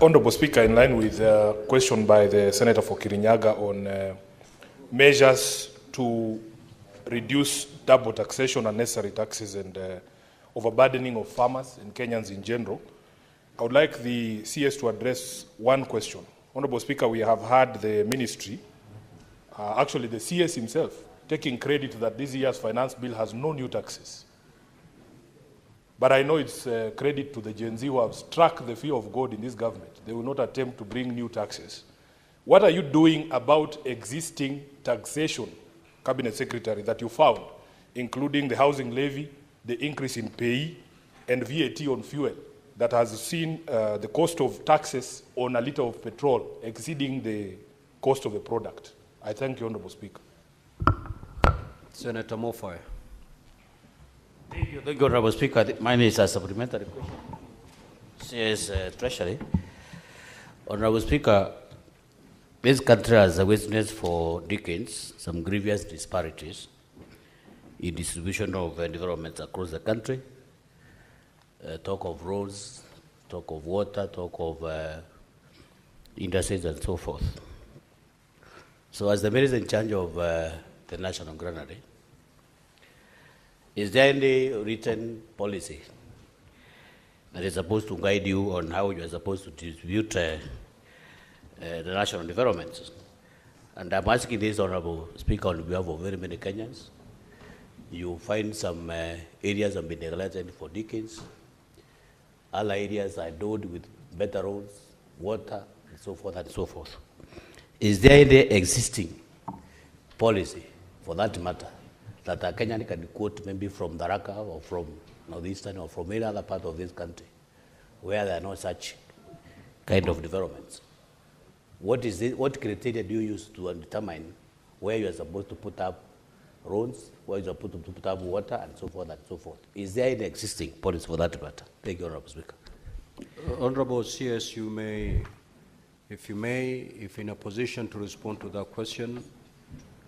Honourable Speaker, in line with the question by the Senator for Kirinyaga on measures to reduce double taxation, unnecessary taxes and overburdening of farmers and Kenyans in general, I would like the CS to address one question. Honourable Speaker, we have heard the ministry, actually the CS himself, taking credit that this year's finance bill has no new taxes. But I know it's credit to the Gen Z who have struck the fear of God in this government. They will not attempt to bring new taxes. What are you doing about existing taxation, Cabinet Secretary, that you found, including the housing levy, the increase in pay, and VAT on fuel, that has seen the cost of taxes on a litre of petrol exceeding the cost of the product? I thank you, Honourable Speaker. Senator Mofai. Thank you, Honourable Speaker. Mine is a supplementary question. Says Treasury. Honourable Speaker, this country has witnessed for decades some grievous disparities in distribution of developments across the country. Talk of roads, talk of water, talk of industries and so forth. So as the minister in charge of the National Granary, is there any written policy that is supposed to guide you on how you are supposed to distribute the national developments? And I'm asking this, Honourable Speaker, on behalf of very many Kenyans. You find some areas have been neglected for decades. Other areas are endowed with better roads, water, and so forth and so forth. Is there any existing policy, for that matter, that a Kenyan can quote maybe from Tharaka or from Northeastern or from any other part of this country where there are no such kind of developments? What is it, what criteria do you use to determine where you are supposed to put up roads, where you are supposed to put up water, and so forth and so forth? Is there any existing policy for that matter? Thank you, Honourable Speaker. Honourable CS, you may, if in a position to respond to that question,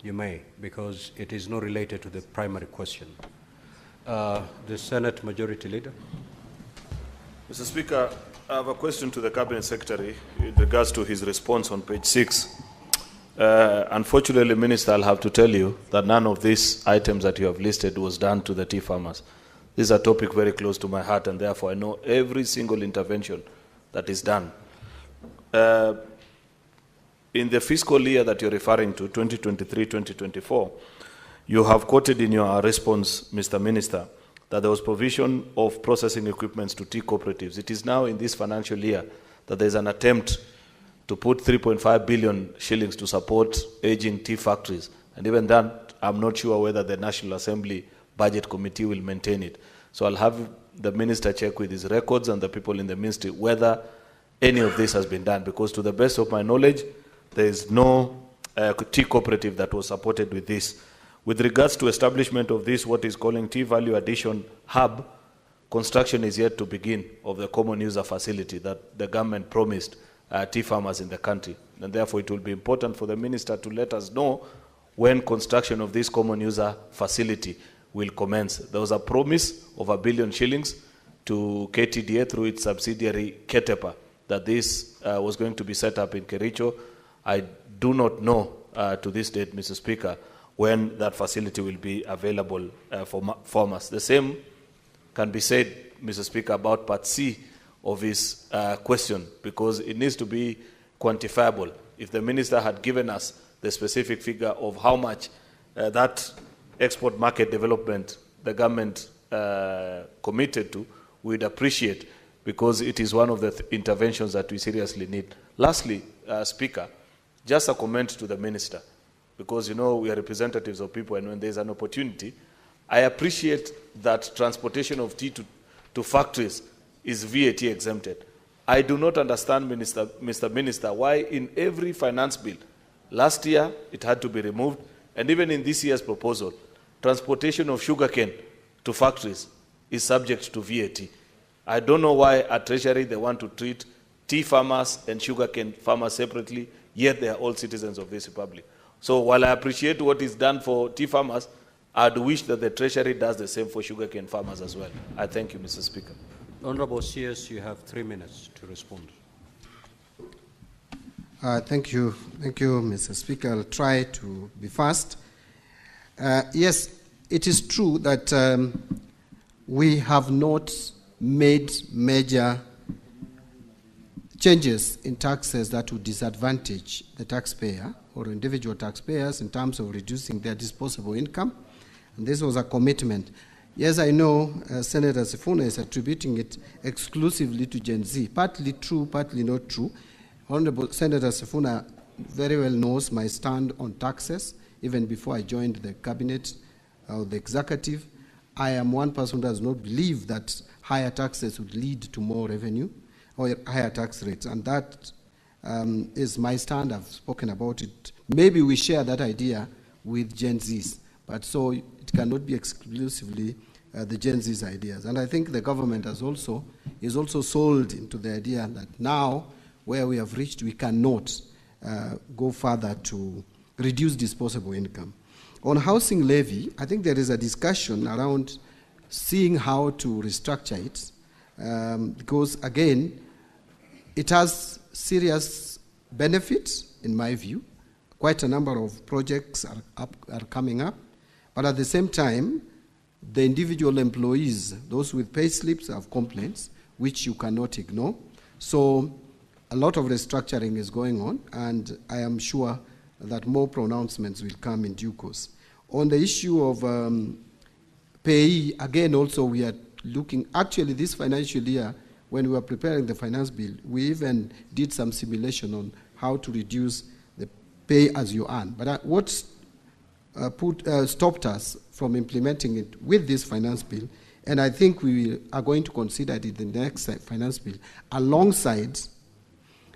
you may, because it is not related to the primary question. The Senate Majority Leader. Mr. Speaker, I have a question to the Cabinet Secretary in regards to his response on page 6. Unfortunately, Minister, I'll have to tell you that none of these items that you have listed was done to the tea farmers. This is a topic very close to my heart, and therefore I know every single intervention that is done. In the fiscal year that you're referring to, 2023-2024, you have quoted in your response, Mr. Minister, that there was provision of processing equipments to tea cooperatives. It is now in this financial year that there's an attempt to put 3.5 billion shillings to support aging tea factories. And even that, I'm not sure whether the National Assembly Budget Committee will maintain it. So I'll have the Minister check with his records and the people in the ministry whether any of this has been done, because to the best of my knowledge, there is no tea cooperative that was supported with this. With regards to establishment of this, what is calling Tea Value Addition Hub, construction is yet to begin of the common user facility that the government promised tea farmers in the country. And therefore, it will be important for the minister to let us know when construction of this common user facility will commence. There was a promise of £1 billion shillings to KTDA through its subsidiary Ketepa that this was going to be set up in Kericho. I do not know to this date, Mr. Speaker, when that facility will be available for farmers. The same can be said, Mr. Speaker, about Part C of his question, because it needs to be quantifiable. If the minister had given us the specific figure of how much that export market development the government committed to, we'd appreciate, because it is one of the interventions that we seriously need. Lastly, Speaker, just a comment to the minister, because, you know, we are representatives of people, and when there's an opportunity, I appreciate that transportation of tea to factories is VAT exempted. I do not understand, Mr. Minister, why in every finance bill, last year it had to be removed, and even in this year's proposal, transportation of sugarcane to factories is subject to VAT. I don't know why at Treasury they want to treat tea farmers and sugarcane farmers separately, yet they are all citizens of this republic. So while I appreciate what is done for tea farmers, I'd wish that the Treasury does the same for sugarcane farmers as well. I thank you, Mr. Speaker. Honourable CS, you have 3 minutes to respond. Thank you, Mr. Speaker. I'll try to be fast. Yes, it is true that we have not made major changes in taxes that would disadvantage the taxpayer or individual taxpayers in terms of reducing their disposable income. And this was a commitment. Yes, I know Senator Sifuna is attributing it exclusively to Gen Z. Partly true, partly not true. Honorable Senator Sifuna very well knows my stand on taxes. Even before I joined the cabinet or the executive, I am one person who does not believe that higher taxes would lead to more revenue or higher tax rates. And that is my stand. I've spoken about it. Maybe we share that idea with Gen Zs, but so it cannot be exclusively the Gen Z's ideas. And I think the government is also sold into the idea that now, where we have reached, we cannot go further to reduce disposable income. On housing levy, I think there is a discussion around seeing how to restructure it, because again, it has serious benefits, in my view. Quite a number of projects are coming up, but at the same time, the individual employees, those with pay slips, have complaints, which you cannot ignore. So a lot of restructuring is going on, and I am sure that more pronouncements will come in due course. On the issue of payee, again, also we are looking, actually this financial year, when we were preparing the finance bill, we even did some simulation on how to reduce the pay as you earn. But what stopped us from implementing it with this finance bill, and I think we are going to consider it in the next finance bill, alongside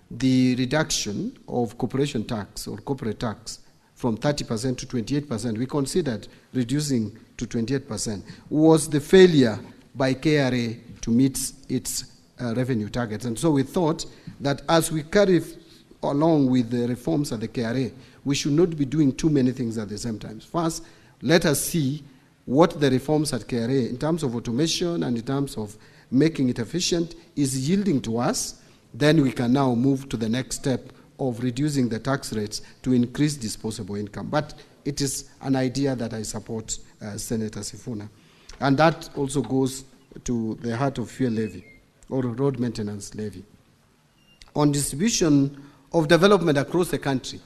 the reduction of corporation tax or corporate tax from 30% to 28%, we considered reducing to 28%, was the failure by KRA to meet its revenue targets. And so we thought that as we carry along with the reforms at the KRA, we should not be doing too many things at the same time. First, let us see what the reforms at KRA, in terms of automation and in terms of making it efficient, is yielding to us. Then we can now move to the next step of reducing the tax rates to increase disposable income. But it is an idea that I support, Senator Sifuna. And that also goes to the heart of fuel levy or road maintenance levy. On distribution of development across the country,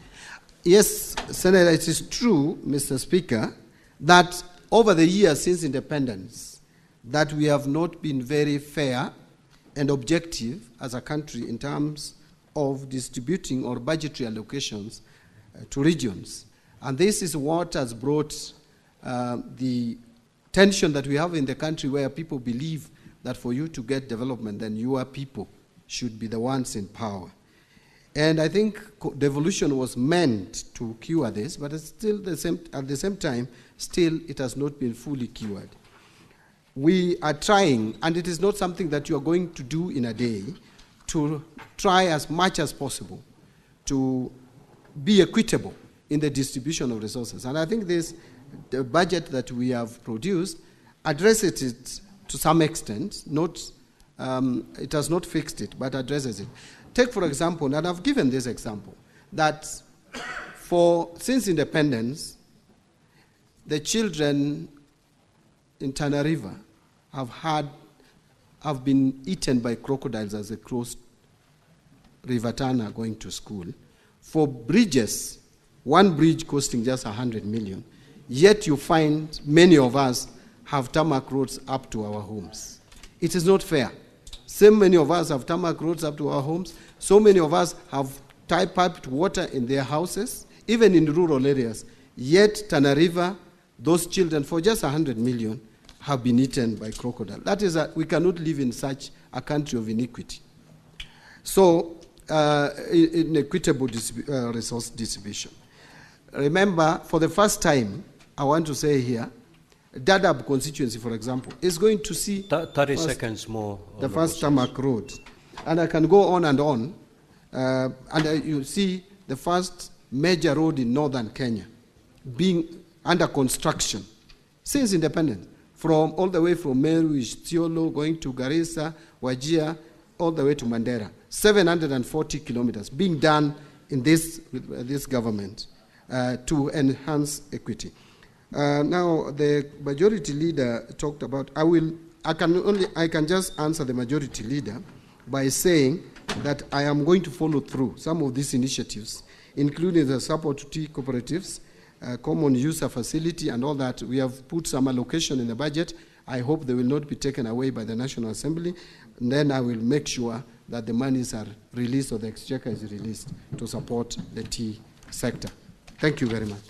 yes, Senator, it is true, Mr. Speaker, that over the years since independence, that we have not been very fair and objective as a country in terms of distributing or budgetary allocations to regions. And this is what has brought the tension that we have in the country, where people believe that for you to get development, then your people should be the ones in power. And I think devolution was meant to cure this, but it's still at the same time, still it has not been fully cured. We are trying, and it is not something that you are going to do in a day, to try as much as possible to be equitable in the distribution of resources. And I think the budget that we have produced addresses it to some extent. It has not fixed it, but addresses it. Take, for example, and I've given this example, that since independence, the children in Tana River have been eaten by crocodiles as they crossed River Tana going to school. For bridges, one bridge costing just 100 million, yet you find many of us have tarmac roads up to our homes. It is not fair. So many of us have tarmac roads up to our homes. So many of us have tie-piped water in their houses, even in rural areas. Yet Tana River, those children, for just 100 million, have been eaten by crocodile. That is, we cannot live in such a country of iniquity. So, inequitable resource distribution. Remember, for the first time, I want to say here, Dadaab constituency, for example, is going to see 30 seconds more. The first tarmac road. And I can go on and on. And you see the first major road in northern Kenya being under construction since independence, all the way from Meru, Isiolo, going to Garissa, Wajir, all the way to Mandera. 740 kilometers being done in this government to enhance equity. Now, the majority leader talked about, I can just answer the majority leader by saying that I am going to follow through some of these initiatives, including the support to tea cooperatives, common user facility and all that. We have put some allocation in the budget. I hope they will not be taken away by the National Assembly. And then I will make sure that the monies are released or the exchequer is released to support the tea sector. Thank you very much.